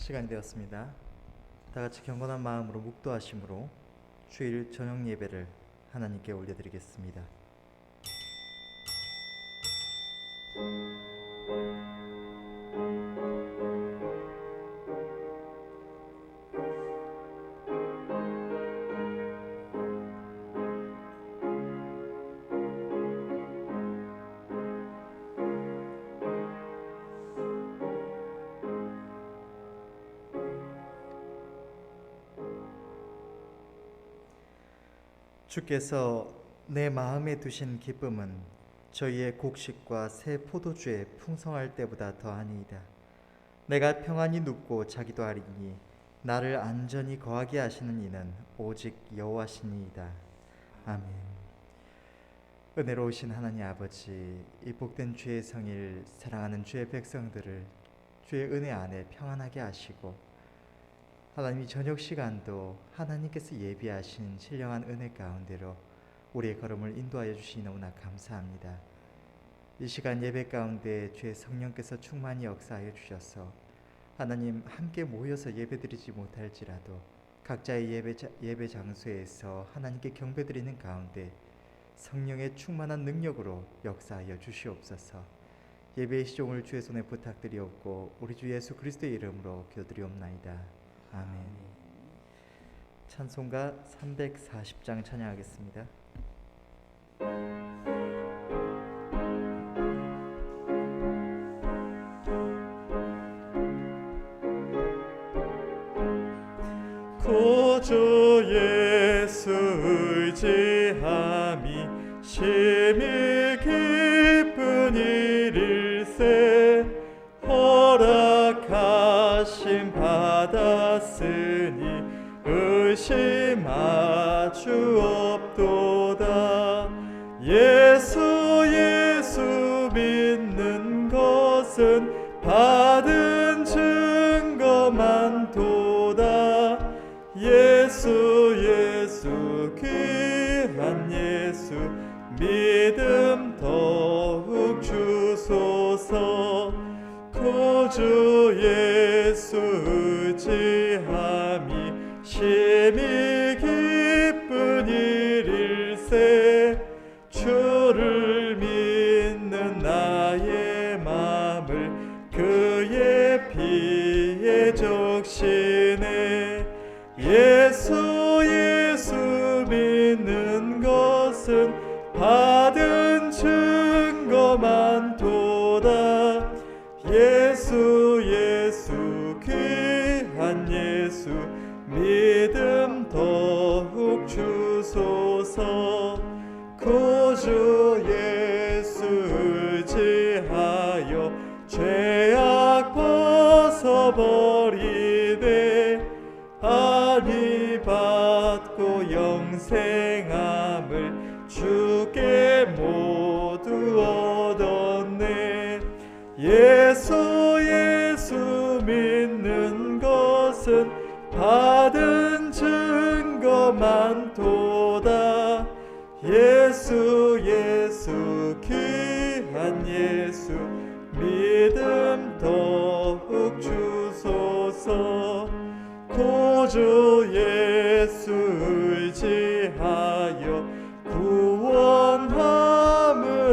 시간이 되었습니다. 다 같이 경건한 마음으로 묵도하심으로 주일 저녁 예배를 하나님께 올려드리겠습니다. 주께서 내 마음에 두신 기쁨은 저희의 곡식과 새 포도주에 풍성할 때보다 더하니이다. 내가 평안히 눕고 자기도 하리니 나를 안전히 거하게 하시는 이는 오직 여호와시니이다. 아멘. 은혜로우신 하나님 아버지, 이 복된 주의 성일 사랑하는 주의 백성들을 주의 은혜 안에 평안하게 하시고 하나님이 저녁 시간도 하나님께서 예비하신 신령한 은혜 가운데로 우리의 걸음을 인도하여 주시니 너무나 감사합니다. 이 시간 예배 가운데 주의 성령께서 충만히 역사하여 주셔서 하나님 함께 모여서 예배드리지 못할지라도 각자의 예배 장소에서 하나님께 경배드리는 가운데 성령의 충만한 능력으로 역사하여 주시옵소서. 예배의 시종을 주의 손에 부탁드리옵고 우리 주 예수 그리스도의 이름으로 기도드리옵나이다. 아멘. 찬송가 340장 찬양하겠습니다. 구주 예수 의지함이 심히 기쁜 일일세. 허락하심 받았으니 의심할 주 없도다. 예수 믿는 것은 받은 증거만 도다. 예수 귀한 예수 믿음 더욱 주소서. 구주 예수 의지함이 심히 기쁜 일일세. 주를 믿는 나의 맘을 그의 피에 적시네. 예수 믿는 것은 받은 증거만 도다. 예수 귀한 예수 믿음 더욱 주소서. 구주 예수 의지하여 죄악 벗어버리되 안위 받고 영생함을 주께 모두 얻었네. 예수 믿는 것은 받은 증거만 도다. 예수 귀한 예수 믿음 더욱 주소서. 구주 예수 의지하여 구원함을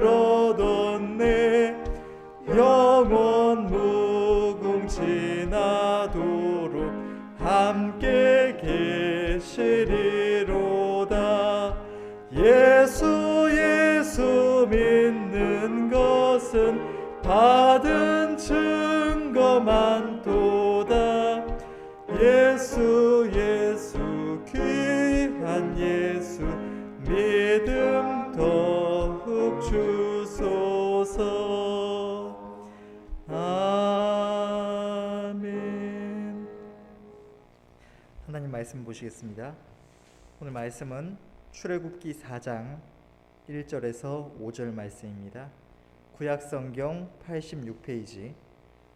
얻었네. 영원 무궁지나도록 함께 계시리로다. 예수 믿는 것은 받은 증거만 도다. 예수 귀한 예수 믿음 더욱 주소서. 아멘. 하나님 말씀 보시겠습니다. 오늘 말씀은 출애굽기 4장 1절에서 5절 말씀입니다. 구약성경 86페이지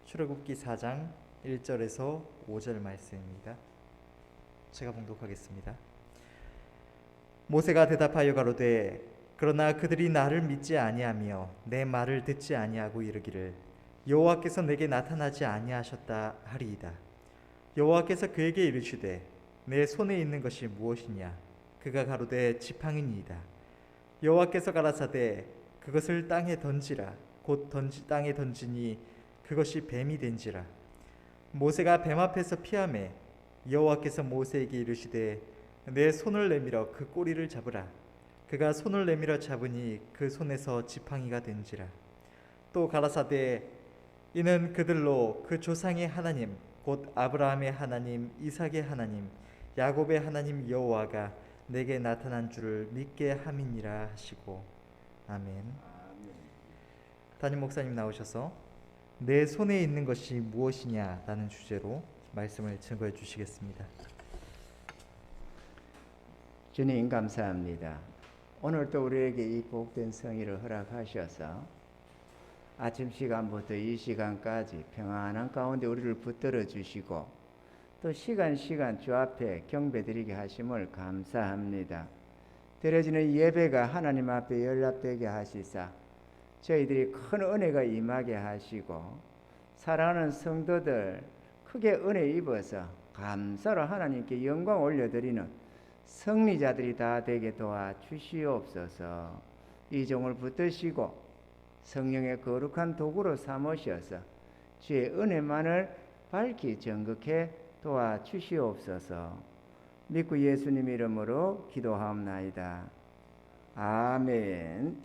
출애굽기 4장 1절에서 5절 말씀입니다. 제가 봉독하겠습니다. 모세가 대답하여 가로되 그러나 그들이 나를 믿지 아니하며 내 말을 듣지 아니하고 이르기를 여호와께서 내게 나타나지 아니하셨다 하리이다. 여호와께서 그에게 이르시되 내 손에 있는 것이 무엇이냐? 그가 가로되 지팡이니이다. 여호와께서 가라사대 그것을 땅에 던지라. 곧 땅에 던지니 그것이 뱀이 된지라. 모세가 뱀 앞에서 피하매 여호와께서 모세에게 이르시되 내 손을 내밀어 그 꼬리를 잡으라. 그가 손을 내밀어 잡으니 그 손에서 지팡이가 된지라. 또 가라사대 이는 그들로 그 조상의 하나님 곧 아브라함의 하나님 이삭의 하나님 야곱의 하나님 여호와가 내게 나타난 줄을 믿게 함이니라 하시고. 아멘. 담임 목사님 나오셔서 내 손에 있는 것이 무엇이냐 라는 주제로 말씀을 증거해 주시겠습니다. 주님 감사합니다. 오늘도 우리에게 이 복된 성의를 허락하셔서 아침 시간부터 이 시간까지 평안한 가운데 우리를 붙들어 주시고 또 시간 주 앞에 경배드리게 하심을 감사합니다. 드려지는 예배가 하나님 앞에 연락되게 하시사 저희들이 큰 은혜가 임하게 하시고 사랑하는 성도들 크게 은혜 입어서 감사로 하나님께 영광 올려드리는 승리자들이 다 되게 도와주시옵소서. 이 종을 붙드시고 성령의 거룩한 도구로 삼으셔서 주의 은혜만을 밝히 전극해 도와주시옵소서. 믿고 예수님 이름으로 기도하옵나이다. 아멘.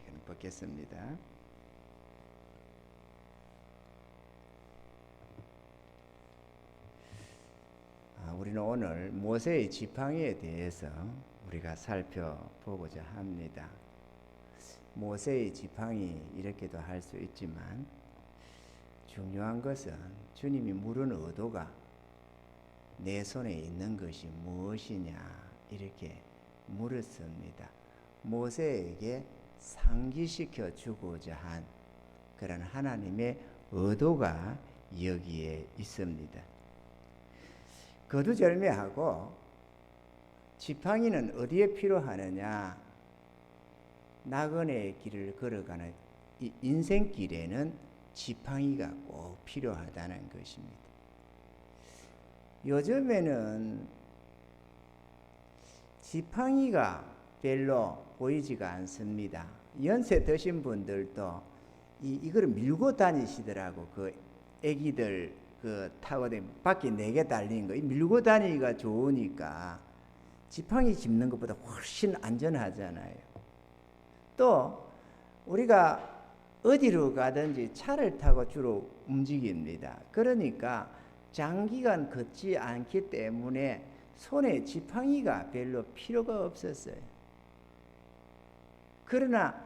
이건 벗겠습니다. 우리는 오늘 모세의 지팡이에 대해서 우리가 살펴보고자 합니다. 모세의 지팡이 이렇게도 할 수 있지만 중요한 것은 주님이 물은 의도가 내 손에 있는 것이 무엇이냐 이렇게 물었습니다. 모세에게 상기시켜 주고자 한 그런 하나님의 의도가 여기에 있습니다. 거두절미하고 지팡이는 어디에 필요하느냐? 나그네의 길을 걸어가는 이 인생길에는 지팡이가 꼭 필요하다는 것입니다. 요즘에는 지팡이가 별로 보이지가 않습니다. 연세 드신 분들도 이걸 밀고 다니시더라고. 그 애기들 타고 바퀴 4개 달린 거 밀고 다니기가 좋으니까 지팡이 짚는 것보다 훨씬 안전하잖아요. 또 우리가 어디로 가든지 차를 타고 주로 움직입니다. 그러니까 장기간 걷지 않기 때문에 손에 지팡이가 별로 필요가 없었어요. 그러나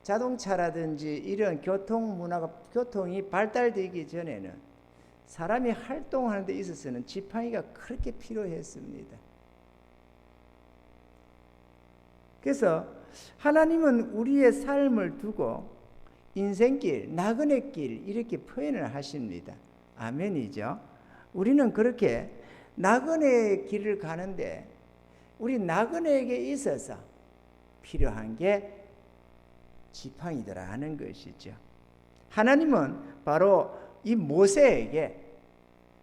자동차라든지 이런 교통이 발달되기 전에는 사람이 활동하는 데 있어서는 지팡이가 그렇게 필요했습니다. 그래서 하나님은 우리의 삶을 두고 인생길, 나그네 길 이렇게 표현을 하십니다. 아멘이죠. 우리는 그렇게 나그네의 길을 가는데 우리 나그네에게 있어서 필요한 게 지팡이더라 하는 것이죠. 하나님은 바로 이 모세에게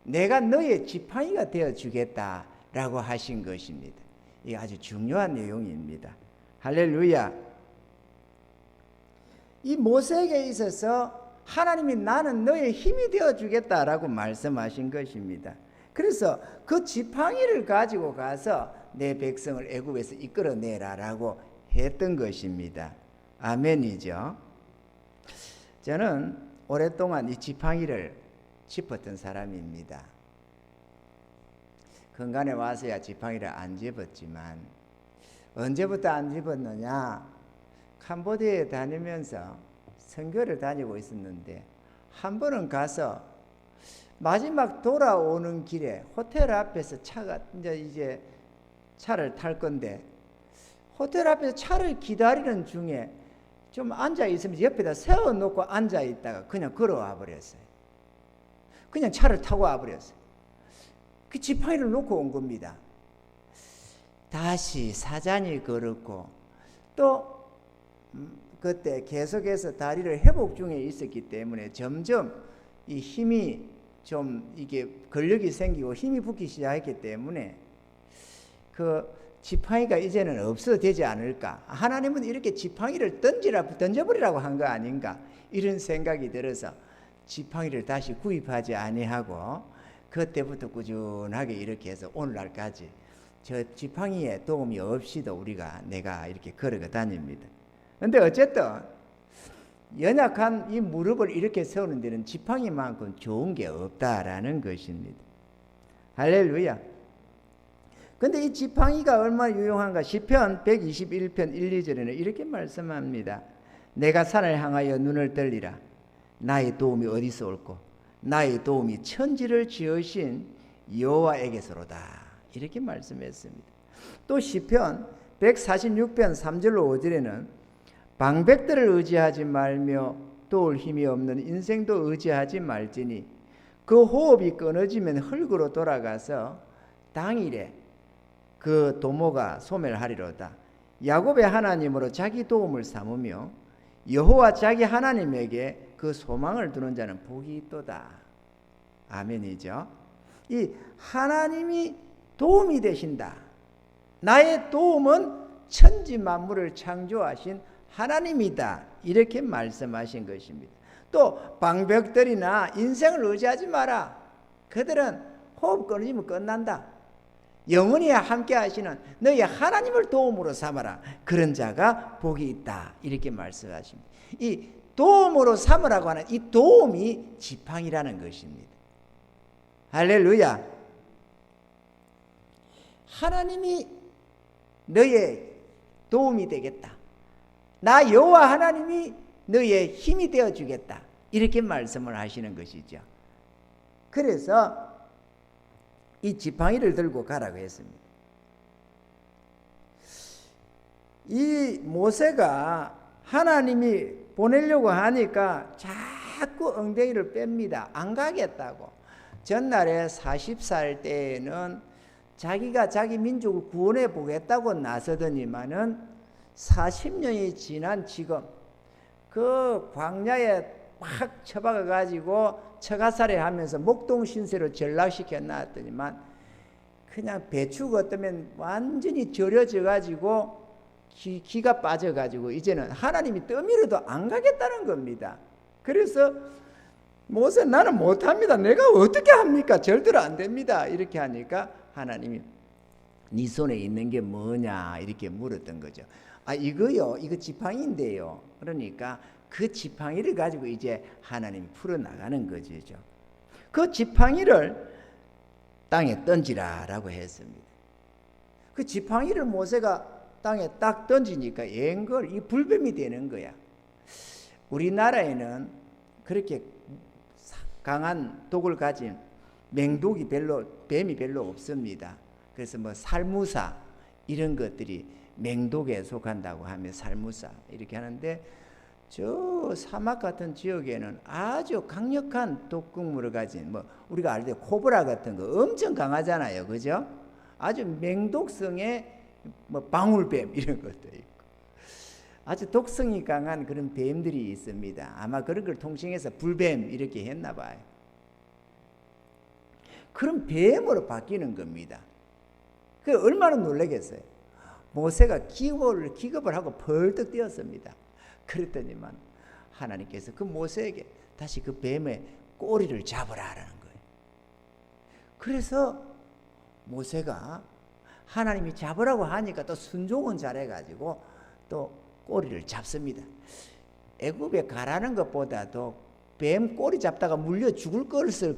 내가 너의 지팡이가 되어 주겠다라고 하신 것입니다. 이게 아주 중요한 내용입니다. 할렐루야. 이 모세에게 있어서 하나님이 나는 너의 힘이 되어 주겠다라고 말씀하신 것입니다. 그래서 그 지팡이를 가지고 가서 내 백성을 애굽에서 이끌어내라라고 했던 것입니다. 아멘이죠. 저는 오랫동안 이 지팡이를 짚었던 사람입니다. 건간에 와서야 지팡이를 안 짚었지만 언제부터 안 짚었느냐? 캄보디아에 다니면서 선교를 다니고 있었는데 한 번은 가서 마지막 돌아오는 길에 호텔 앞에서 이제 차를 탈 건데 호텔 앞에서 차를 기다리는 중에 좀 앉아 있으면 옆에다 세워놓고 앉아 있다가 그냥 걸어와 버렸어요. 그냥 차를 타고 와 버렸어요. 그 지팡이를 놓고 온 겁니다. 다시 사잔이 걸었고 또 그때 계속해서 다리를 회복 중에 있었기 때문에 점점 이 힘이 좀 이게 근력이 생기고 힘이 붙기 시작했기 때문에 그 지팡이가 이제는 없어도 되지 않을까. 하나님은 이렇게 지팡이를 던져버리라고 한 거 아닌가, 이런 생각이 들어서 지팡이를 다시 구입하지 아니하고 그때부터 꾸준하게 이렇게 해서 오늘날까지 저 지팡이의 도움이 없이도 내가 이렇게 걸어가 다닙니다. 근데 어쨌든 연약한 이 무릎을 이렇게 세우는 데는 지팡이만큼 좋은 게 없다라는 것입니다. 할렐루야. 근데 이 지팡이가 얼마나 유용한가. 시편 121편 1, 2절에는 이렇게 말씀합니다. 내가 산을 향하여 눈을 들리라. 나의 도움이 어디서 올꼬. 나의 도움이 천지를 지으신 여호와에게서로다. 이렇게 말씀했습니다. 또 시편 146편 3절로 5절에는 방백들을 의지하지 말며 도울 힘이 없는 인생도 의지하지 말지니 그 호흡이 끊어지면 흙으로 돌아가서 당일에 그 도모가 소멸하리로다. 야곱의 하나님으로 자기 도움을 삼으며 여호와 자기 하나님에게 그 소망을 두는 자는 복이 있도다. 아멘이죠. 이 하나님이 도움이 되신다. 나의 도움은 천지 만물을 창조하신 하나님이다. 이렇게 말씀하신 것입니다. 또 방백들이나 인생을 의지하지 마라. 그들은 호흡 끊어지면 끝난다. 영원히 함께 하시는 너희 하나님을 도움으로 삼아라. 그런 자가 복이 있다. 이렇게 말씀하십니다. 이 도움으로 삼으라고 하는 이 도움이 지팡이라는 것입니다. 할렐루야. 하나님이 너의 도움이 되겠다. 나 여호와 하나님이 너의 힘이 되어 주겠다. 이렇게 말씀을 하시는 것이죠. 그래서 이 지팡이를 들고 가라고 했습니다. 이 모세가 하나님이 보내려고 하니까 자꾸 엉덩이를 뺍니다. 안 가겠다고. 전날에 40살 때에는 자기가 자기 민족을 구원해 보겠다고 나서더니만은 40년이 지난 지금 그 광야에 막 처박아 가지고 처가살해 하면서 목동신세로 전락시켜 놨더니만 그냥 배추 같으면 완전히 절여져 가지고 기가 빠져 가지고 이제는 하나님이 떠밀어도 안 가겠다는 겁니다. 그래서 모세 나는 못합니다. 내가 어떻게 합니까? 절대로 안 됩니다. 이렇게 하니까 하나님이 네 손에 있는 게 뭐냐 이렇게 물었던 거죠. 이거요, 이거 지팡이인데요. 그러니까 그 지팡이를 가지고 이제 하나님이 풀어나가는 거죠. 그 지팡이를 땅에 던지라라고 했습니다. 그 지팡이를 모세가 땅에 딱 던지니까 앵걸 이 불뱀이 되는 거야. 우리나라에는 그렇게 강한 독을 가진 맹독이 뱀이 별로 없습니다. 그래서 뭐 살무사 이런 것들이 맹독에 속한다고 하면 살무사 이렇게 하는데 저 사막 같은 지역에는 아주 강력한 독극물을 가진 뭐 우리가 알 때 코브라 같은 거 엄청 강하잖아요. 그죠? 아주 맹독성의 뭐 방울뱀 이런 것도 있고 아주 독성이 강한 그런 뱀들이 있습니다. 아마 그런 걸 통칭해서 불뱀 이렇게 했나 봐요. 그런 뱀으로 바뀌는 겁니다. 그 얼마나 놀라겠어요. 모세가 기겁을 하고 벌떡 뛰었습니다. 그랬더니만 하나님께서 그 모세에게 다시 그 뱀의 꼬리를 잡으라라는 거예요. 그래서 모세가 하나님이 잡으라고 하니까 또 순종은 잘해가지고 또 꼬리를 잡습니다. 애굽에 가라는 것보다도 뱀 꼬리 잡다가 물려 죽을 것을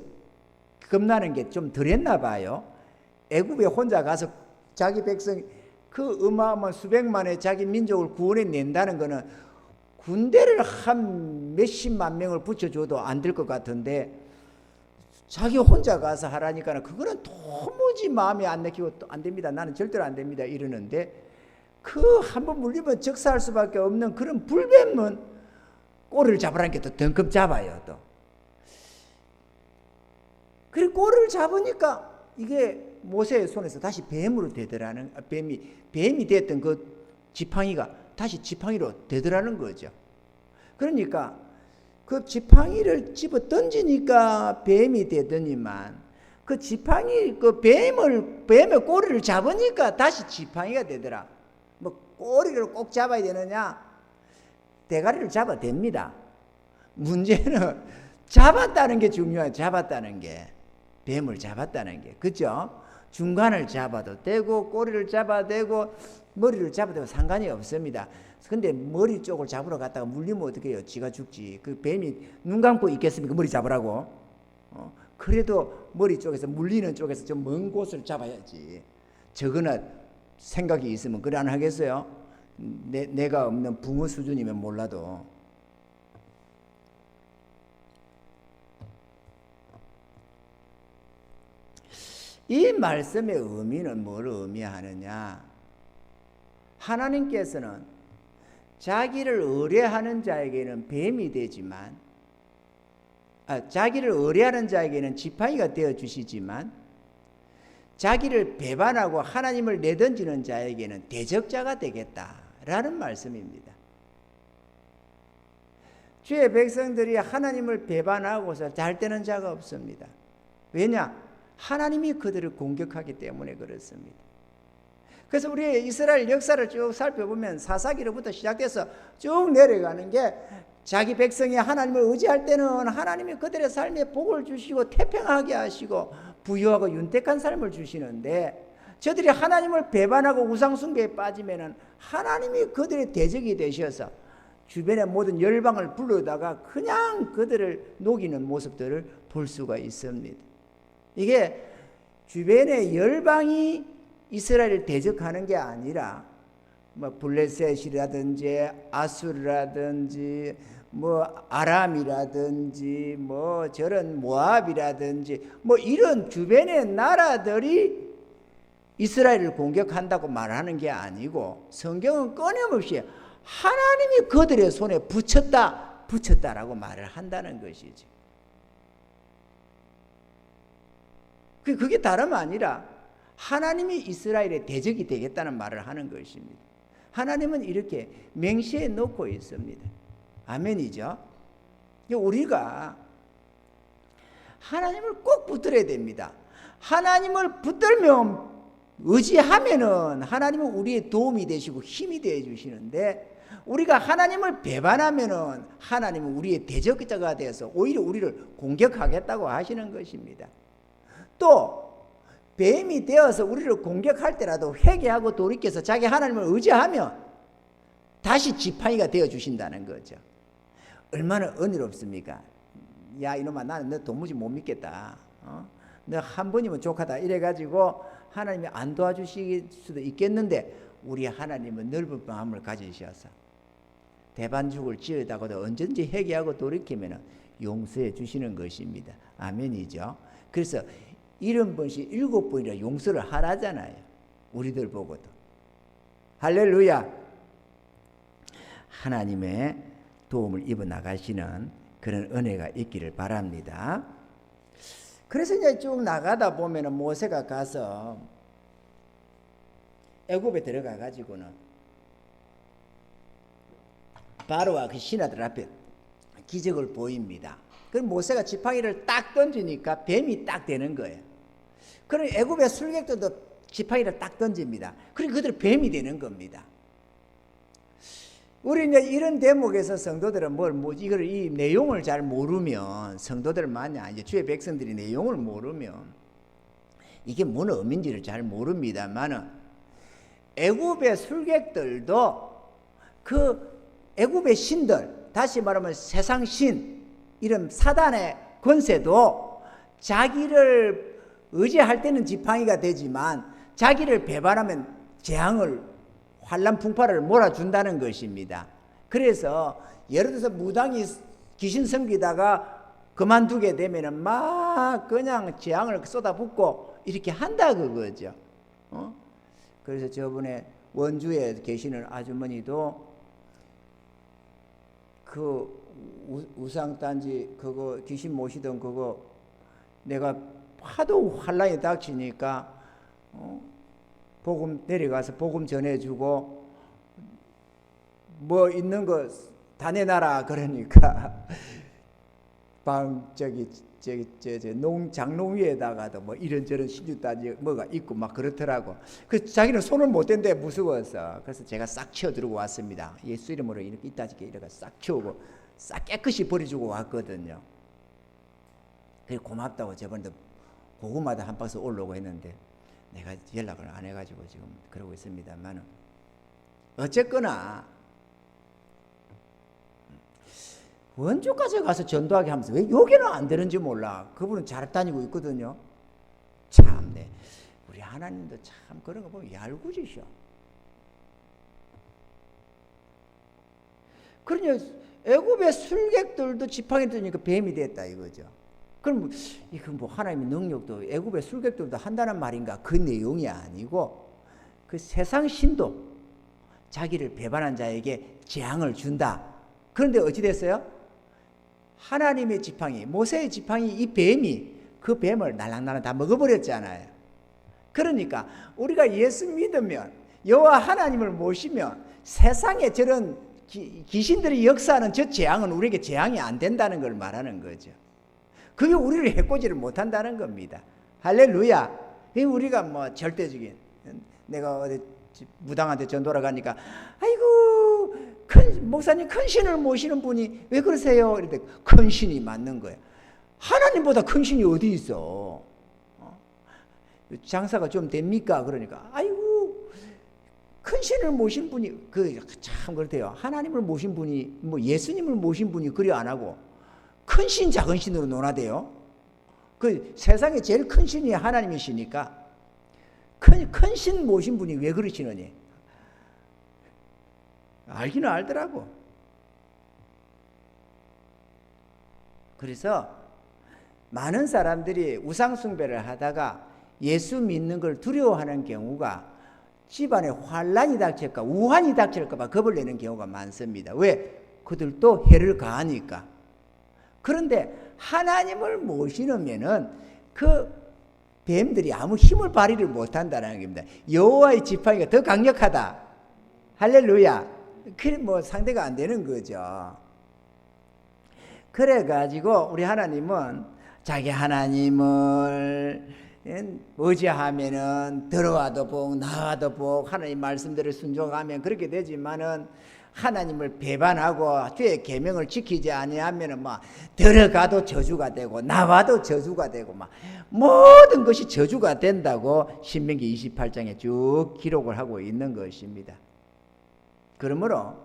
겁나는 게 좀 덜했나 봐요. 애굽에 혼자 가서 자기 백성 그 어마어마한 수백만의 자기 민족을 구원해 낸다는 거는 군대를 한 몇십만 명을 붙여줘도 안 될 것 같은데 자기 혼자 가서 하라니까 그거는 도무지 마음에 안 내키고 또 안 됩니다. 나는 절대로 안 됩니다. 이러는데 그 한번 물리면 적사할 수밖에 없는 그런 불뱀은 꼬리를 잡으라는 게 또 덩큼 잡아요. 또 그리고 꼬리를 잡으니까 이게 모세의 손에서 다시 뱀으로 되더라는 뱀이 됐던 그 지팡이가 다시 지팡이로 되더라는 거죠. 그러니까 그 지팡이를 집어 던지니까 뱀이 되더니만 그 지팡이 그 뱀의 꼬리를 잡으니까 다시 지팡이가 되더라. 뭐 꼬리를 꼭 잡아야 되느냐? 대가리를 잡아도 됩니다. 문제는 잡았다는 게 중요해요. 잡았다는 게. 뱀을 잡았다는 게. 그죠? 중간을 잡아도 되고 꼬리를 잡아도 되고 머리를 잡아도 되고 상관이 없습니다. 근데 머리 쪽을 잡으러 갔다가 물리면 어떻게 해요? 지가 죽지. 그 뱀이 눈 감고 있겠습니까? 머리 잡으라고. 그래도 머리 쪽에서 물리는 쪽에서 좀 먼 곳을 잡아야지. 저거나 생각이 있으면 그래 안 하겠어요? 내가 없는 붕어 수준이면 몰라도. 이 말씀의 의미는 뭘 의미하느냐? 하나님께서는 자기를 의뢰하는 자에게는 뱀이 되지만 자기를 의뢰하는 자에게는 지팡이가 되어 주시지만 자기를 배반하고 하나님을 내던지는 자에게는 대적자가 되겠다라는 말씀입니다. 주의 백성들이 하나님을 배반하고서 잘 되는 자가 없습니다. 왜냐? 하나님이 그들을 공격하기 때문에 그렇습니다. 그래서 우리 이스라엘 역사를 쭉 살펴보면 사사기로부터 시작돼서 쭉 내려가는 게 자기 백성이 하나님을 의지할 때는 하나님이 그들의 삶에 복을 주시고 태평하게 하시고 부유하고 윤택한 삶을 주시는데 저들이 하나님을 배반하고 우상숭배에 빠지면은 하나님이 그들의 대적이 되셔서 주변의 모든 열방을 불러다가 그냥 그들을 녹이는 모습들을 볼 수가 있습니다. 이게 주변의 열방이 이스라엘을 대적하는 게 아니라 뭐 블레셋이라든지 아수르라든지 뭐 아람이라든지 뭐 저런 모압이라든지 뭐 이런 주변의 나라들이 이스라엘을 공격한다고 말하는 게 아니고 성경은 끊임없이 하나님이 그들의 손에 붙였다라고 말을 한다는 것이지. 그게 다름 아니라 하나님이 이스라엘의 대적이 되겠다는 말을 하는 것입니다. 하나님은 이렇게 맹세해 놓고 있습니다. 아멘이죠? 우리가 하나님을 꼭 붙들어야 됩니다. 하나님을 붙들면 의지하면은 하나님은 우리의 도움이 되시고 힘이 되어 주시는데 우리가 하나님을 배반하면은 하나님은 우리의 대적자가 되어서 오히려 우리를 공격하겠다고 하시는 것입니다. 또 뱀이 되어서 우리를 공격할 때라도 회개하고 돌이켜서 자기 하나님을 의지하면 다시 지팡이가 되어 주신다는 거죠. 얼마나 은혜롭습니까? 야 이놈아 나는 너 도무지 못 믿겠다. 너 한 번이면 족하다 이래가지고 하나님이 안 도와주실 수도 있겠는데 우리 하나님은 넓은 마음을 가지셔서 대반죽을 지으다가도 언제든지 회개하고 돌이키면 용서해 주시는 것입니다. 아멘이죠. 그래서 70번씩 7번이라 용서를 하라잖아요. 우리들 보고도. 할렐루야. 하나님의 도움을 입어 나가시는 그런 은혜가 있기를 바랍니다. 그래서 이제 쭉 나가다 보면은 모세가 가서 애굽에 들어가 가지고는 바로와 그 신하들 앞에 기적을 보입니다. 그럼 모세가 지팡이를 딱 던지니까 뱀이 딱 되는 거예요. 그럼 애굽의 술객들도 지팡이를 딱 던집니다. 그럼 그들 뱀이 되는 겁니다. 우리 이제 이런 대목에서 성도들은 이걸 이 내용을 잘 모르면 성도들만이 아니죠. 주의 백성들이 내용을 모르면 이게 뭔 의미인지를 잘 모릅니다만은 애굽의 술객들도 그 애굽의 신들, 다시 말하면 세상 신, 이런 사단의 권세도 자기를 의지할 때는 지팡이가 되지만 자기를 배반하면 재앙을 환란 풍파를 몰아준다는 것입니다. 그래서 예를 들어서 무당이 귀신 섬기다가 그만두게 되면은 막 그냥 재앙을 쏟아붓고 이렇게 한다 그거죠. 그래서 저번에 원주에 계시는 아주머니도 그 우상단지 그거 귀신 모시던 그거 내가 하도 환란이 닥치니까 복음 내려가서 복음 전해주고 뭐 있는 거 다 내놔라 그러니까 장롱 위에다가도 뭐 이런저런 신주단지 뭐가 있고 막 그렇더라고. 그 자기는 손을 못 댄대 무서워서. 그래서 제가 싹 치워 들고 왔습니다. 예수 이름으로 이렇게 이따지게 이렇게 싹 치우고 싹 깨끗이 버려주고 왔거든요. 그래 고맙다고 저번에도 고구마도 한 박스 올라오고 했는데 내가 연락을 안 해가지고 지금 그러고 있습니다만은 어쨌거나 원주까지 가서 전도하게 하면서 왜 여기는 안 되는지 몰라. 그분은 잘 다니고 있거든요. 참네. 우리 하나님도 참 그런 거 보면 얄궂으셔. 그러니 애굽의 술객들도 지팡이 드니까 뱀이 됐다 이거죠. 그럼 이거 뭐 하나님의 능력도 애굽의 술객들도 한다는 말인가? 그 내용이 아니고 그 세상 신도 자기를 배반한 자에게 재앙을 준다. 그런데 어찌 됐어요? 하나님의 지팡이, 모세의 지팡이, 이 뱀이 그 뱀을 날랑날랑 다 먹어버렸잖아요. 그러니까 우리가 예수 믿으면, 여호와 하나님을 모시면 세상에 저런 귀신들이 역사하는 저 재앙은 우리에게 재앙이 안 된다는 걸 말하는 거죠. 그게 우리를 해코지를 못한다는 겁니다. 할렐루야. 우리가 뭐 절대적인, 내가 어디 무당한테 전도를 가니까 아이고 목사님 큰 신을 모시는 분이 왜 그러세요? 이랬더니 큰 신이 맞는 거예요. 하나님보다 큰 신이 어디 있어? 장사가 좀 됩니까? 그러니까 아이고 큰 신을 모신 분이 참 그렇대요. 하나님을 모신 분이 뭐 예수님을 모신 분이 그리 안 하고 큰 신 작은 신으로 논하대요. 그 세상에 제일 큰 신이 하나님이시니까 큰 신 모신 분이 왜 그러시느니? 알기는 알더라고. 그래서 많은 사람들이 우상숭배를 하다가 예수 믿는 걸 두려워하는 경우가 집안에 환란이 닥칠까 우환이 닥칠까 봐 겁을 내는 경우가 많습니다. 왜? 그들도 해를 가하니까. 그런데 하나님을 모시면은 그 뱀들이 아무 힘을 발휘를 못한다는 겁니다. 여호와의 지팡이가 더 강력하다. 할렐루야. 그래 뭐 상대가 안 되는 거죠. 그래가지고 우리 하나님은 자기 하나님을 의지하면은 들어와도 복 나와도 복 하나님 말씀대로 순종하면 그렇게 되지만은 하나님을 배반하고 주의 계명을 지키지 아니하면은 막 들어가도 저주가 되고 나와도 저주가 되고 막 모든 것이 저주가 된다고 신명기 28장에 쭉 기록을 하고 있는 것입니다. 그러므로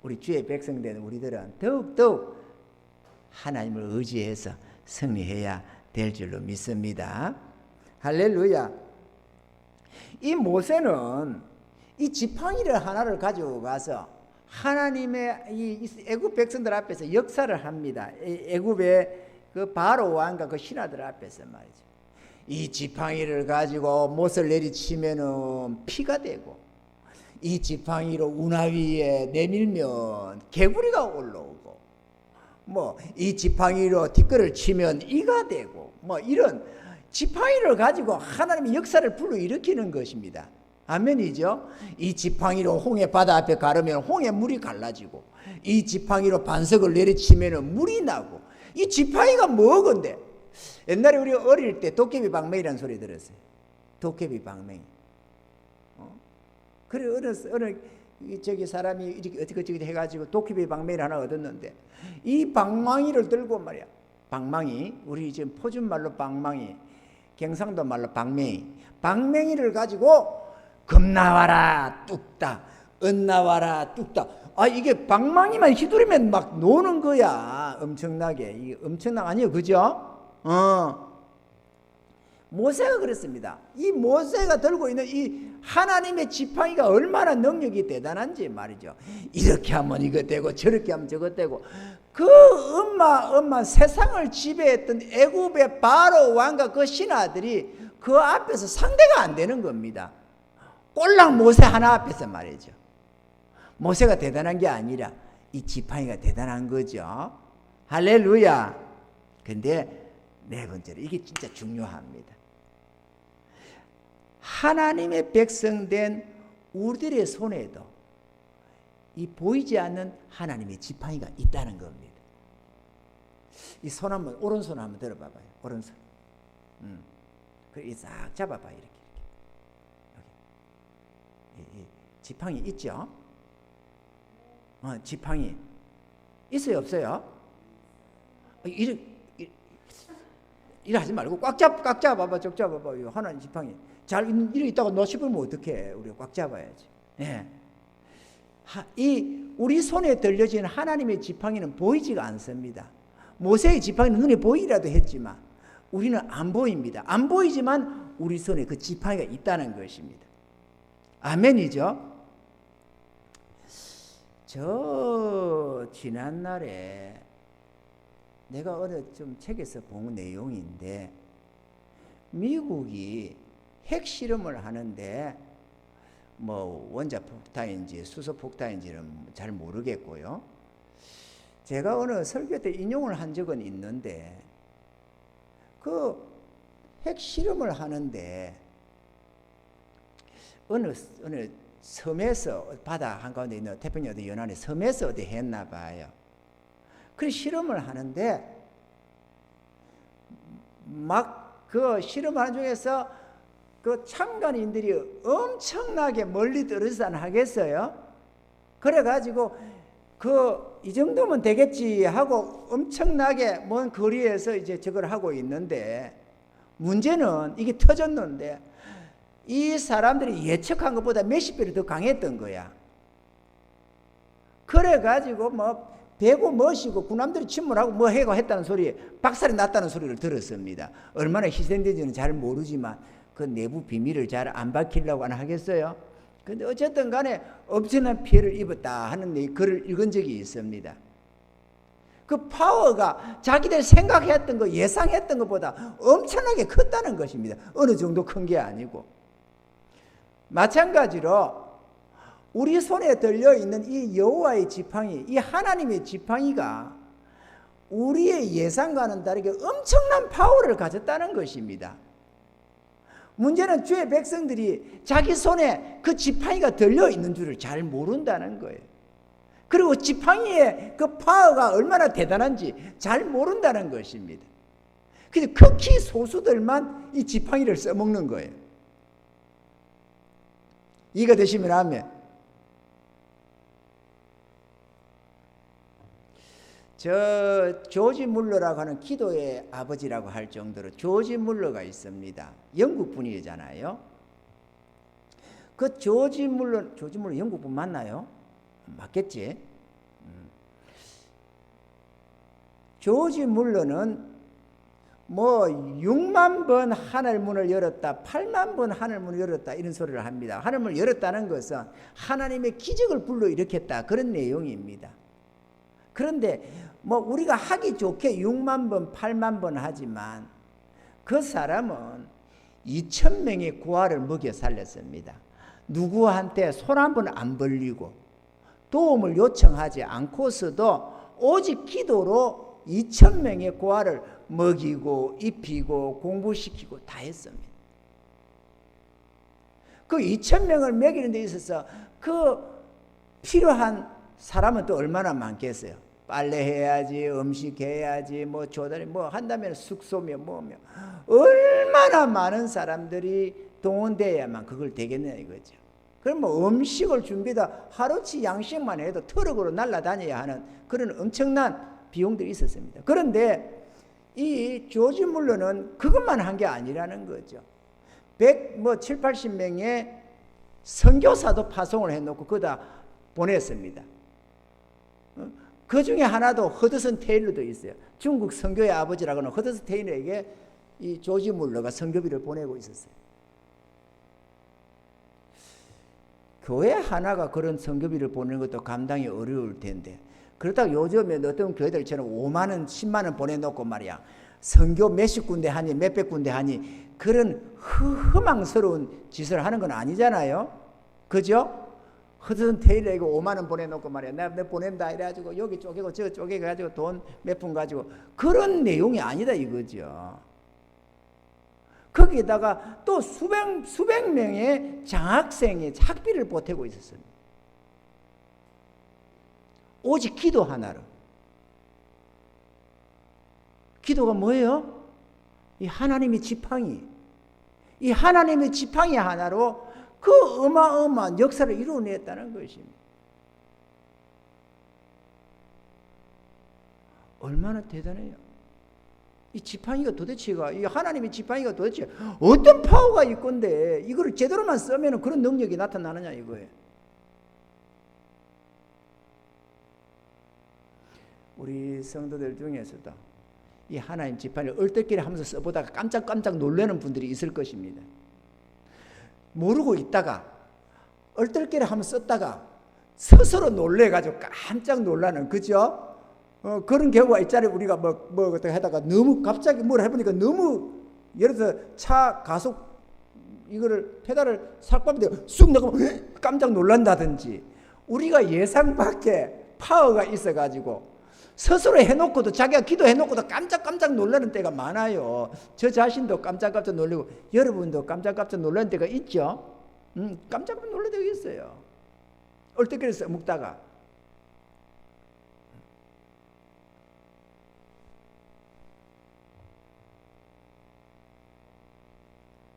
우리 주의 백성된 우리들은 더욱더욱 하나님을 의지해서 승리해야 될 줄로 믿습니다. 할렐루야. 이 모세는 이 지팡이를 하나를 가지고 가서 하나님의 이 애굽 백성들 앞에서 역사를 합니다. 애굽의 그 바로 왕과 그 신하들 앞에서 말이죠. 이 지팡이를 가지고 못을 내리치면은 피가 되고, 이 지팡이로 운하 위에 내밀면 개구리가 올라오고, 뭐 이 지팡이로 뒷걸을 치면 이가 되고, 뭐 이런 지팡이를 가지고 하나님의 역사를 불러일으키는 것입니다. 아멘이죠. 이 지팡이로 홍해 바다 앞에 가르면 홍해 물이 갈라지고, 이 지팡이로 반석을 내리치면 물이 나고, 이 지팡이가 뭐건데? 옛날에 우리 어릴 때 도깨비 방맹이라는 소리 들었어요. 도깨비 방맹이. 그래 어느 저기 사람이 이렇게 어떻게 해가지고 도깨비 방맹이를 하나 얻었는데, 이 방망이를 들고 말이야. 방망이, 우리 지금 포준 말로 방망이, 경상도 말로 방맹이. 방맹이를 가지고 금 나와라 뚝딱, 은 나와라 뚝딱. 아 이게 방망이만 휘두르면 막 노는 거야. 엄청나게. 이게 엄청난 아니에요, 그죠? 모세가 그랬습니다. 이 모세가 들고 있는 이 하나님의 지팡이가 얼마나 능력이 대단한지 말이죠. 이렇게 하면 이거 되고 저렇게 하면 저거 되고, 그 엄마 세상을 지배했던 애굽의 바로 왕과 그 신하들이 그 앞에서 상대가 안 되는 겁니다. 꼴랑 모세 하나 앞에서 말이죠. 모세가 대단한 게 아니라 이 지팡이가 대단한 거죠. 할렐루야. 근데 네 번째로 이게 진짜 중요합니다. 하나님의 백성된 우리들의 손에도 이 보이지 않는 하나님의 지팡이가 있다는 겁니다. 이 손 한번 오른손 한번 들어봐봐요. 오른손. 그래 싹 잡아봐 이렇게. 여기. 이 지팡이 있죠? 지팡이 있어요 없어요? 이래 하지 말고 꽉 잡아봐. 쭉 잡아봐. 이 하나님 지팡이 잘 이래 있다가 놓치면 어떡해. 우리가 꽉 잡아야지. 예. 이 우리 손에 들려진 하나님의 지팡이는 보이지가 않습니다. 모세의 지팡이는 눈에 보이라도 했지만 우리는 안 보입니다. 안 보이지만 우리 손에 그 지팡이가 있다는 것입니다. 아멘이죠? 저 지난날에 내가 어느 좀 책에서 본 내용인데 미국이 핵실험을 하는데 뭐 원자폭탄인지 수소폭탄인지는 잘 모르겠고요. 제가 어느 설교 때 인용을 한 적은 있는데 그 핵실험을 하는데 어느 섬에서 바다 한가운데 있는 태평양 어디 연안의 섬에서 어디 했나 봐요. 그 실험을 하는데 막 그 실험하는 중에서 그 참관인들이 엄청나게 멀리 떨어져서 안 하겠어요? 그래가지고 이 정도면 되겠지 하고 엄청나게 먼 거리에서 이제 저걸 하고 있는데 문제는 이게 터졌는데 이 사람들이 예측한 것보다 몇십 배로 더 강했던 거야. 그래가지고 뭐 배고 멋이고 군함들이 침몰하고 뭐 해고 했다는 소리, 박살이 났다는 소리를 들었습니다. 얼마나 희생된지는 잘 모르지만 그 내부 비밀을 잘 안 밝히려고 안 하겠어요? 근데 어쨌든 간에 엄청난 피해를 입었다 하는 글을 읽은 적이 있습니다. 그 파워가 자기들 생각했던 거, 예상했던 것보다 엄청나게 컸다는 것입니다. 어느 정도 큰 게 아니고. 마찬가지로 우리 손에 들려있는 이 여호와의 지팡이, 이 하나님의 지팡이가 우리의 예상과는 다르게 엄청난 파워를 가졌다는 것입니다. 문제는 주의 백성들이 자기 손에 그 지팡이가 들려있는 줄을 잘 모른다는 거예요. 그리고 지팡이의 그 파워가 얼마나 대단한지 잘 모른다는 것입니다. 그래서 극히 소수들만 이 지팡이를 써먹는 거예요. 이해가 되시면 아멘. 저 조지 물러라고 하는 기도의 아버지라고 할 정도로 조지 물러가 있습니다. 영국 분이잖아요. 그 조지 물러 영국 분 맞나요? 맞겠지? 조지 물러는 뭐 6만 번 하늘문을 열었다, 8만 번 하늘문을 열었다 이런 소리를 합니다. 하늘문을 열었다는 것은 하나님의 기적을 불러일으켰다 그런 내용입니다. 그런데 뭐 우리가 하기 좋게 6만 번, 8만 번 하지만 그 사람은 2,000명의 고아를 먹여 살렸습니다. 누구한테 손 한 번 안 벌리고 도움을 요청하지 않고서도 오직 기도로 2,000명의 고아를 먹이고 입히고 공부시키고 다 했습니다. 그 2,000명을 먹이는 데 있어서 그 필요한 사람은 또 얼마나 많겠어요. 빨래해야지, 음식해야지, 뭐 조달이 뭐 한다면 숙소며 뭐며 얼마나 많은 사람들이 동원돼야만 그걸 되겠냐 이거죠. 그럼 뭐 음식을 준비다 하루치 양식만 해도 트럭으로 날아다녀야 하는 그런 엄청난 비용들이 있었습니다. 그런데 이 조지 물러는 그것만 한 게 아니라는 거죠. 7, 80명의 선교사도 파송을 해놓고 그다 보냈습니다. 그 중에 하나도 허드슨 테일러도 있어요. 중국 선교의 아버지라고 하는 허드슨 테일러에게 이 조지 물러가 선교비를 보내고 있었어요. 교회 하나가 그런 선교비를 보내는 것도 감당이 어려울 텐데 그렇다고 요즘에 어떤 교회들처럼 5만 원, 10만 원 보내놓고 말이야 선교 몇십 군데 하니 몇백 군데 하니 그런 허망스러운 짓을 하는 건 아니잖아요. 그죠? 허드슨 테일러에게 5만 원 보내놓고 말이야 내가 보낸다 이래가지고 여기 쪼개고 저 쪼개가지고 돈 몇 푼 가지고 그런 내용이 아니다 이거죠. 거기에다가 또 수백 명의 장학생이 학비를 보태고 있었습니다. 오직 기도 하나로. 기도가 뭐예요? 이 하나님의 지팡이, 이 하나님의 지팡이 하나로 그 어마어마한 역사를 이루어냈다는 것입니다. 얼마나 대단해요. 이 지팡이가 도대체가, 이 하나님의 지팡이가 도대체 어떤 파워가 있건데 이거를 제대로만 쓰면 그런 능력이 나타나느냐 이거예요. 우리 성도들 중에서도 이 하나님 지팡이를 얼떨결에 하면서 써보다가 깜짝깜짝 놀라는 분들이 있을 것입니다. 모르고 있다가 얼떨결에 하면서 썼다가 스스로 놀래가지고 깜짝 놀라는, 그죠? 그런 경우가 있잖아요. 우리가 어떻게 하다가 너무 갑자기 뭘 해보니까 너무, 예를 들어서 차 가속 이거를 페달을 싹 밟는데 쑥 나가면 깜짝 놀란다든지, 우리가 예상 밖에 파워가 있어가지고 스스로 해놓고도, 자기가 기도해놓고도 깜짝깜짝 놀라는 때가 많아요. 저 자신도 깜짝깜짝 놀리고 여러분도 깜짝깜짝 놀라는 때가 있죠. 깜짝깜짝 놀랄 때가 있어요. 얼떨결에 써먹다가.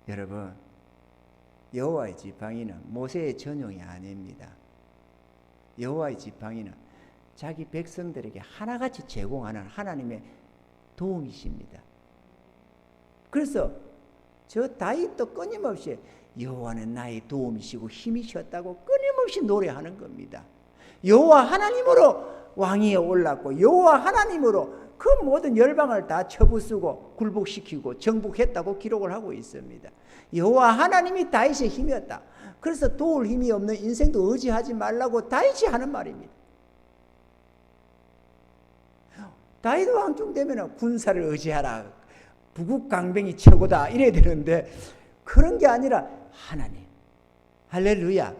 여러분, 여호와의 지팡이는 모세의 전용이 아닙니다. 여호와의 지팡이는 자기 백성들에게 하나같이 제공하는 하나님의 도움이십니다. 그래서 저 다윗도 끊임없이 여호와는 나의 도움이시고 힘이셨다고 끊임없이 노래하는 겁니다. 여호와 하나님으로 왕위에 올랐고 여호와 하나님으로 그 모든 열방을 다 쳐부수고 굴복시키고 정복했다고 기록을 하고 있습니다. 여호와 하나님이 다윗의 힘이었다. 그래서 도울 힘이 없는 인생도 의지하지 말라고 다윗이 하는 말입니다. 다윗 왕중 되면 군사를 의지하라, 부국강병이 최고다 이래야 되는데 그런 게 아니라 하나님, 할렐루야.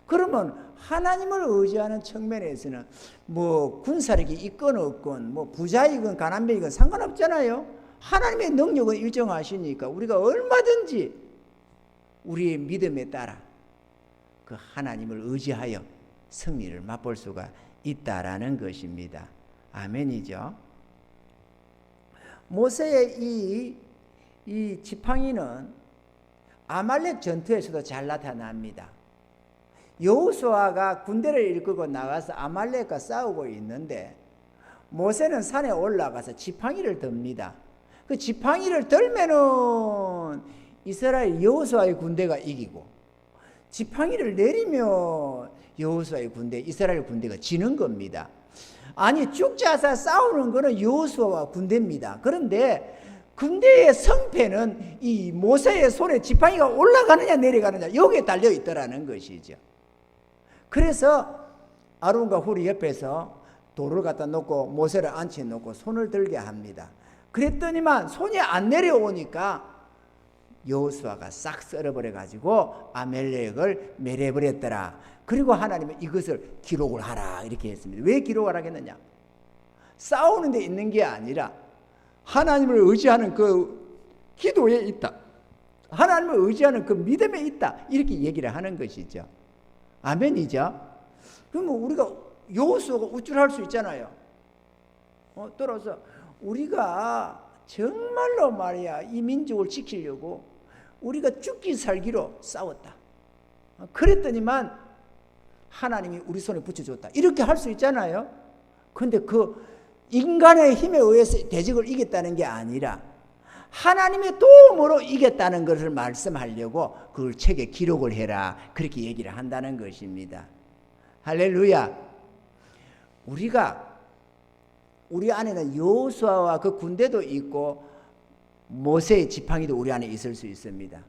그러면 하나님을 의지하는 측면에서는 뭐 군사력이 있건 없건 뭐 부자이건 가난뱅이건 상관없잖아요. 하나님의 능력은 일정하시니까 우리가 얼마든지 우리의 믿음에 따라 그 하나님을 의지하여 승리를 맛볼 수가 있다라는 것입니다. 아멘이죠. 모세의 이 지팡이는 아말렉 전투에서도 잘 나타납니다. 여호수아가 군대를 이끌고 나가서 아말렉과 싸우고 있는데 모세는 산에 올라가서 지팡이를 듭니다. 그 지팡이를 들면은 이스라엘 여호수아의 군대가 이기고, 지팡이를 내리면 여호수아의 군대, 이스라엘 군대가 지는 겁니다. 아니, 죽지 않아 싸우는 거는 여호수아와 군대입니다. 그런데 군대의 성패는 이 모세의 손에 지팡이가 올라가느냐 내려가느냐 여기에 달려 있더라는 것이죠. 그래서 아론과 훌이 옆에서 돌을 갖다 놓고 모세를 앉혀 놓고 손을 들게 합니다. 그랬더니만 손이 안 내려오니까 여호수아가 싹 썰어버려 가지고 아말렉을 멸해버렸더라. 그리고 하나님은 이것을 기록을 하라 이렇게 했습니다. 왜 기록을 하겠느냐? 싸우는 데 있는 게 아니라 하나님을 의지하는 그 기도에 있다, 하나님을 의지하는 그 믿음에 있다, 이렇게 얘기를 하는 것이죠. 아멘이죠. 그러면 우리가 여호수아가 우쭐할 수 있잖아요. 따라서 우리가 정말로 말이야 이 민족을 지키려고 우리가 죽기 살기로 싸웠다. 그랬더니만 하나님이 우리 손에 붙여줬다. 이렇게 할 수 있잖아요. 그런데 그 인간의 힘에 의해서 대적을 이겼다는 게 아니라 하나님의 도움으로 이겼다는 것을 말씀하려고 그걸 책에 기록을 해라 그렇게 얘기를 한다는 것입니다. 할렐루야. 우리 안에는 여호수아와 그 군대도 있고 모세의 지팡이도 우리 안에 있을 수 있습니다.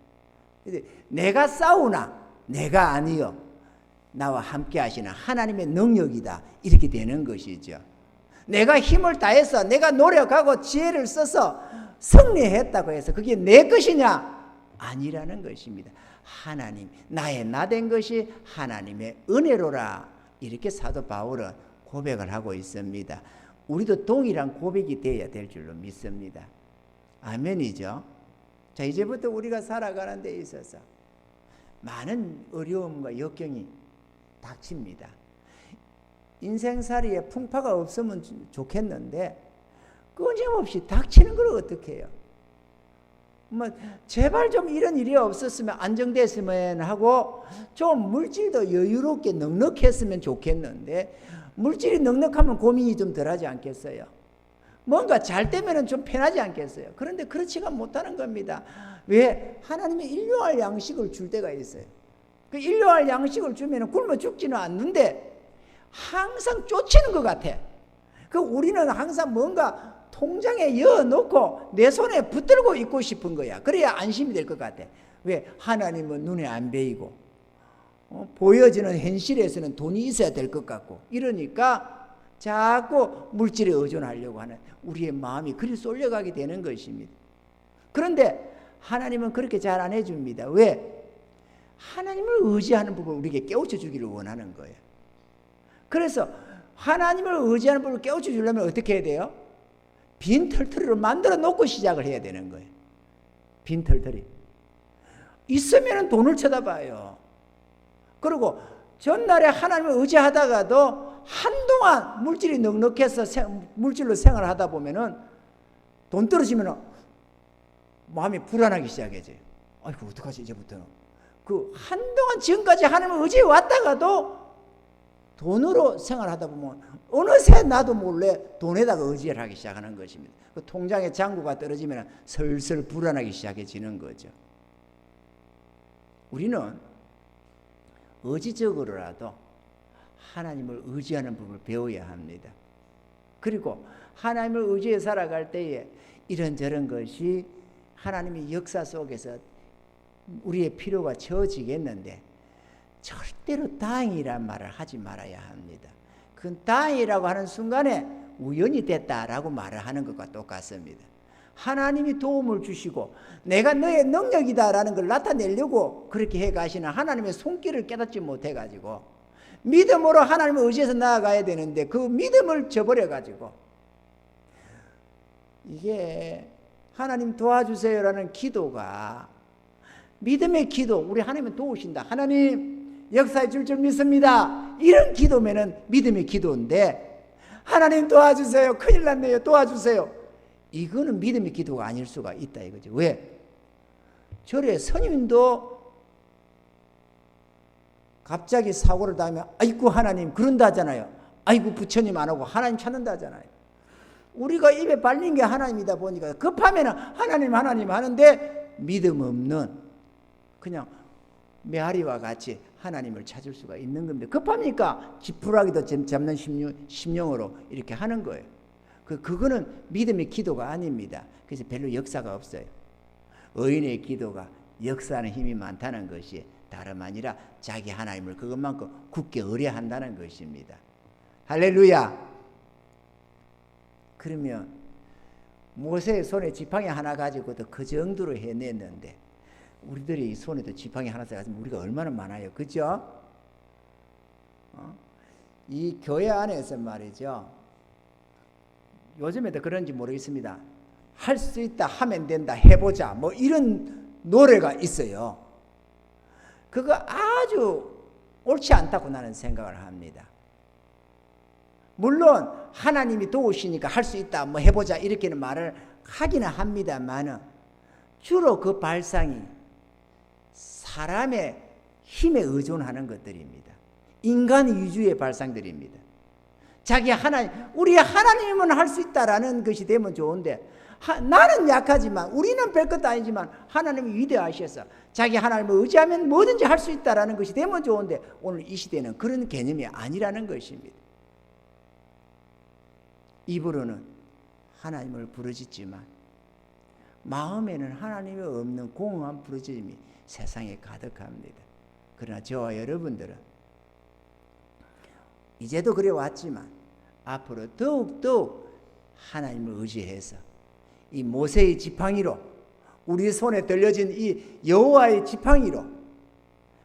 근데 내가 싸우나 내가 아니요 나와 함께 하시는 하나님의 능력이다 이렇게 되는 것이죠. 내가 힘을 다해서 내가 노력하고 지혜를 써서 승리했다고 해서 그게 내 것이냐? 아니라는 것입니다. 하나님, 나의 나된 것이 하나님의 은혜로라 이렇게 사도 바울은 고백을 하고 있습니다. 우리도 동일한 고백이 되어야 될 줄로 믿습니다. 아멘이죠. 자, 이제부터 우리가 살아가는 데 있어서 많은 어려움과 역경이 닥칩니다. 인생살이에 풍파가 없으면 좋겠는데 끊임없이 닥치는 걸 어떻게 해요? 뭐 제발 좀 이런 일이 없었으면 안정됐으면 하고 좀 물질도 여유롭게 넉넉했으면 좋겠는데 물질이 넉넉하면 고민이 좀 덜하지 않겠어요? 뭔가 잘 되면 좀 편하지 않겠어요? 그런데 그렇지가 못하는 겁니다. 왜? 하나님이 일용할 양식을 줄 때가 있어요. 그 일용할 양식을 주면 굶어 죽지는 않는데 항상 쫓이는 것 같아. 그 우리는 항상 뭔가 통장에 넣어놓고 내 손에 붙들고 있고 싶은 거야. 그래야 안심이 될 것 같아. 왜? 하나님은 눈에 안 보이고 보여지는 현실에서는 돈이 있어야 될 것 같고 이러니까 자꾸 물질에 의존하려고 하는 우리의 마음이 그리 쏠려가게 되는 것입니다. 그런데 하나님은 그렇게 잘 안 해줍니다. 왜? 하나님을 의지하는 부분을 우리에게 깨우쳐 주기를 원하는 거예요. 그래서 하나님을 의지하는 부분을 깨우쳐 주려면 어떻게 해야 돼요? 빈 털터리로 만들어 놓고 시작을 해야 되는 거예요. 빈 털터리. 있으면 돈을 쳐다봐요. 그리고 전날에 하나님을 의지하다가도 한동안 물질이 넉넉해서 물질로 생활하다 보면은 돈 떨어지면 마음이 불안하기 시작해져요. 아이고 어떡하지 이제부터는. 그 한동안 지금까지 하나님을 의지해 왔다가도 돈으로 생활하다 보면 어느새 나도 몰래 돈에다가 의지를 하기 시작하는 것입니다. 그 통장에 잔고가 떨어지면 슬슬 불안하기 시작해지는 거죠. 우리는 의지적으로라도 하나님을 의지하는 법을 배워야 합니다. 그리고 하나님을 의지해 살아갈 때에 이런저런 것이 하나님의 역사 속에서 우리의 필요가 채워지겠는데 절대로 다행이란 말을 하지 말아야 합니다. 그건 다행이라고 하는 순간에 우연이 됐다라고 말을 하는 것과 똑같습니다. 하나님이 도움을 주시고 내가 너의 능력이다라는 걸 나타내려고 그렇게 해 가시는 하나님의 손길을 깨닫지 못해 가지고 믿음으로 하나님을 의지해서 나아가야 되는데 그 믿음을 저버려 가지고 이게 하나님 도와주세요라는 기도가 믿음의 기도, 우리 하나님은 도우신다. 하나님 역사해 줄 줄 믿습니다. 이런 기도면은 믿음의 기도인데 하나님 도와주세요. 큰일 났네요. 도와주세요. 이거는 믿음의 기도가 아닐 수가 있다 이거죠. 왜? 절에 스님도 갑자기 사고를 당하면 아이고 하나님 그런다 하잖아요. 아이고 부처님 안 하고 하나님 찾는다 하잖아요. 우리가 입에 발린 게 하나님이다 보니까 급하면 하나님 하나님 하는데 믿음 없는 그냥 메아리와 같이 하나님을 찾을 수가 있는 겁니다. 급합니까? 지푸라기도 잡는 심령으로 이렇게 하는 거예요. 그거는 믿음의 기도가 아닙니다. 그래서 별로 역사가 없어요. 의인의 기도가 역사하는 힘이 많다는 것이 다름 아니라 자기 하나님을 그것만큼 굳게 의뢰한다는 것입니다. 할렐루야. 그러면 모세의 손에 지팡이 하나 가지고도 그 정도로 해냈는데 우리들이 손에도 지팡이 하나 가지면 우리가 얼마나 많아요. 그죠? 이 교회 안에서 말이죠. 요즘에도 그런지 모르겠습니다. 할 수 있다, 하면 된다, 해보자. 뭐 이런 노래가 있어요. 그거 아주 옳지 않다고 나는 생각을 합니다. 물론 하나님이 도우시니까 할 수 있다, 뭐 해보자 이렇게는 말을 하기는 합니다만은 주로 그 발상이 사람의 힘에 의존하는 것들입니다. 인간 위주의 발상들입니다. 자기 하나님, 우리 하나님은 할 수 있다라는 것이 되면 좋은데 나는 약하지만 우리는 별것도 아니지만 하나님이 위대하셔서 자기 하나님을 의지하면 뭐든지 할 수 있다라는 것이 되면 좋은데 오늘 이 시대는 그런 개념이 아니라는 것입니다. 입으로는 하나님을 부르짖지만 마음에는 하나님이 없는 공허한 부르짖음이 세상에 가득합니다. 그러나 저와 여러분들은 이제도 그래 왔지만 앞으로 더욱더욱 하나님을 의지해서 이 모세의 지팡이로 우리 손에 들려진 이 여호와의 지팡이로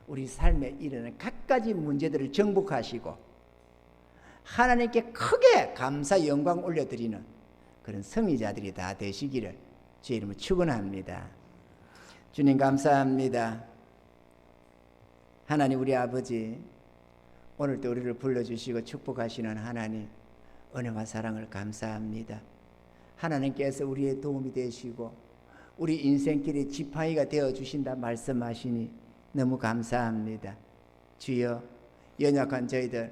우리 삶에 이르는 갖가지 문제들을 정복하시고 하나님께 크게 감사 영광 올려드리는 그런 성의자들이 다 되시기를 주의 이름으로 축원합니다. 주님 감사합니다. 하나님 우리 아버지 오늘도 우리를 불러주시고 축복하시는 하나님 은혜와 사랑을 감사합니다. 하나님께서 우리의 도움이 되시고 우리 인생길의 지팡이가 되어주신다 말씀하시니 너무 감사합니다. 주여, 연약한 저희들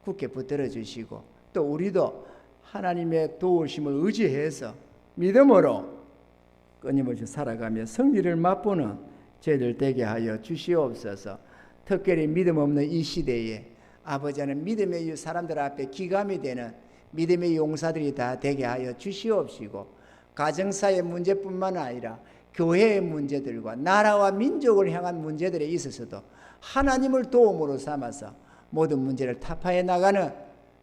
굳게 붙들어 주시고 또 우리도 하나님의 도우심을 의지해서 믿음으로 끊임없이 살아가며 승리를 맛보는 저희들 되게 하여 주시옵소서. 특별히 믿음 없는 이 시대에 아버지 하나님 믿음의 사람들 앞에 기감이 되는 믿음의 용사들이 다 되게 하여 주시옵시고 가정사의 문제뿐만 아니라 교회의 문제들과 나라와 민족을 향한 문제들에 있어서도 하나님을 도움으로 삼아서 모든 문제를 타파해 나가는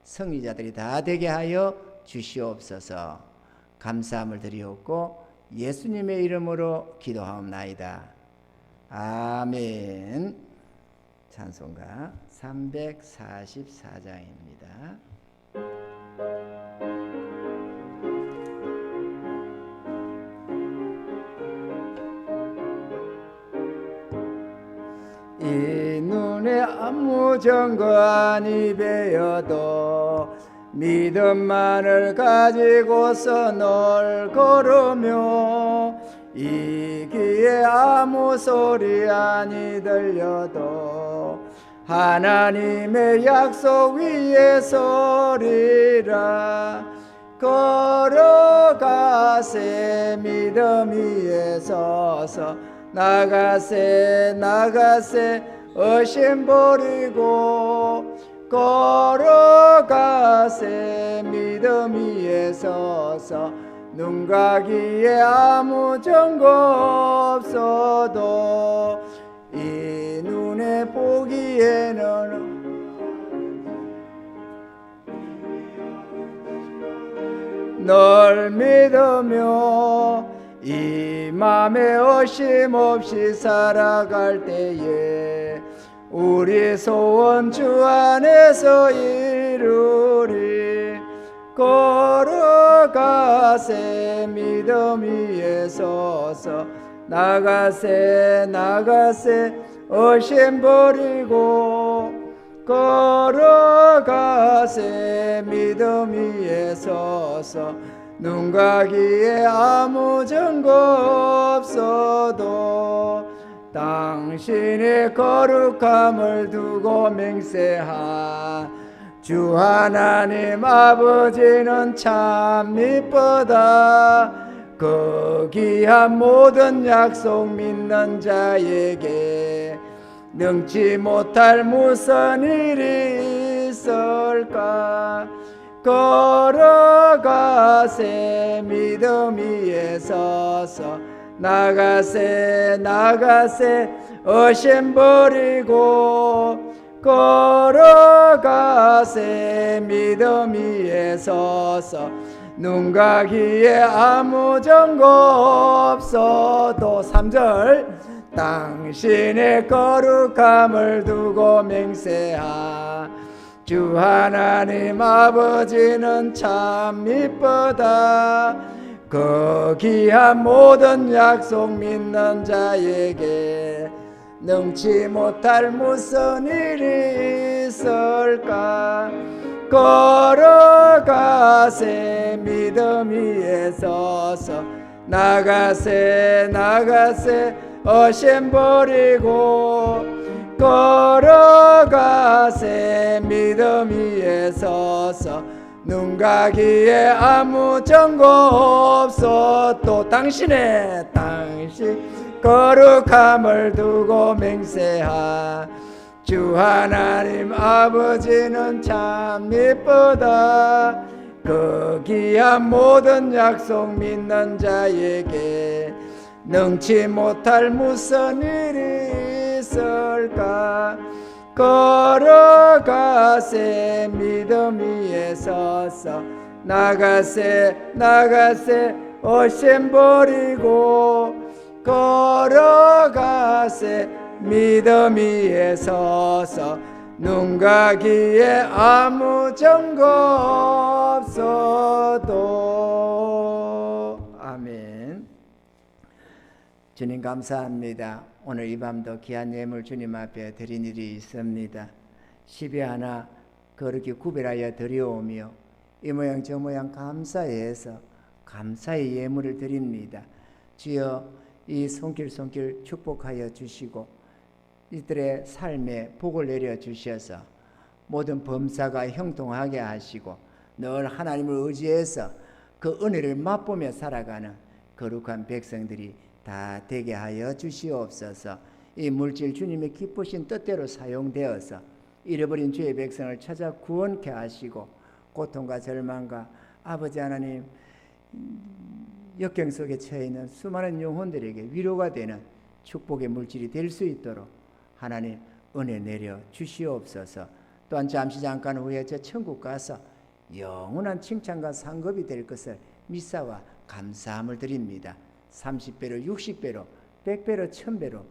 승리자들이 다 되게 하여 주시옵소서. 감사함을 드리옵고 예수님의 이름으로 기도하옵나이다. 아멘. 찬송가 344장입니다. 이 눈에 아무 증거 아니 배어도 믿음만을 가지고서 널 걸으며 이 귀에 아무 소리 아니 들려도 하나님의 약속 위에 서리라. 걸어가세 믿음 위에 서서 나가세 나가세 의심 버리고 걸어가세 믿음 위에 서서 눈 가기에 아무 증거 없어도 이 눈에 보기에는 널 믿으며 이 맘에 의심 없이 살아갈 때에 우리 소원 주 안에서 이루리. 걸어가세 믿음 위에 서서 나가세 나가세 의심 버리고 걸어가세 믿음 위에 서서 눈 가기에 아무 증거 없어도 당신의 거룩함을 두고 맹세한 주 하나님 아버지는 참 이쁘다. 그 귀한 모든 약속 믿는 자에게 능치 못할 무슨 일이 있을까. 걸어가세 믿음 위에 서서 나가세 나가세 의심 버리고 걸어가세 믿음 위에 서서 눈 가기에 아무 증거 없어도 3절 당신의 거룩함을 두고 맹세하 주 하나님 아버지는 참 이쁘다. 그 귀한 모든 약속 믿는 자에게 능치 못할 무슨 일이 있을까. 걸어가세 믿음 위에 서서 나가세 나가세 의심 버리고 걸어가세 믿음 위에 서서 눈 가기에 아무 증거 없어도 당신 거룩함을 두고 맹세하 주 하나님 아버지는 참 이쁘다. 그 귀한 모든 약속 믿는 자에게 능치 못할 무슨 일이 있을까. 걸어가세 믿음 위에 서서 나가세 나가세 의심 버리고 걸어가세 믿음 위에 서서 눈 가기에 아무 증거 없어도. 아멘. 주님 감사합니다. 오늘 이 밤도 귀한 예물 주님 앞에 드린 일이 있습니다. 10이 하나 거룩히 구별하여 드려오며 이 모양 저 모양 감사해서 감사의 예물을 드립니다. 주여 이 손길 축복하여 주시고 이들의 삶에 복을 내려 주셔서 모든 범사가 형통하게 하시고 늘 하나님을 의지해서 그 은혜를 맛보며 살아가는 거룩한 백성들이 다 되게 하여 주시옵소서. 이 물질 주님의 기쁘신 뜻대로 사용되어서 잃어버린 주의 백성을 찾아 구원케 하시고 고통과 절망과 아버지 하나님 역경 속에 처해 있는 수많은 영혼들에게 위로가 되는 축복의 물질이 될 수 있도록 하나님 은혜 내려 주시옵소서. 또한 잠깐 후에 저 천국 가서 영원한 칭찬과 상급이 될 것을 믿사와 감사함을 드립니다. 30배로 60배로 100배로 1000배로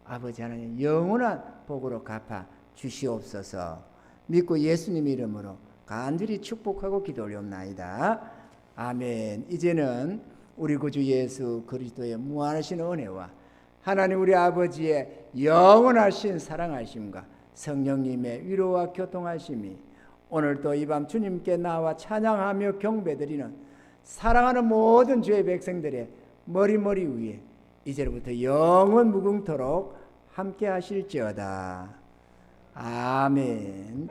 아버지 하나님 영원한 복으로 갚아 주시옵소서. 믿고 예수님 이름으로 간절히 축복하고 기도 올려옵나이다. 아멘. 이제는 우리 구주 예수 그리스도의 무한하신 은혜와 하나님 우리 아버지의 영원하신 사랑하심과 성령님의 위로와 교통하심이 오늘도 이 밤 주님께 나와 찬양하며 경배드리는 사랑하는 모든 주의 백성들의 머리 위에 이제부터 영원 무궁토록 함께 하실지어다. 아멘.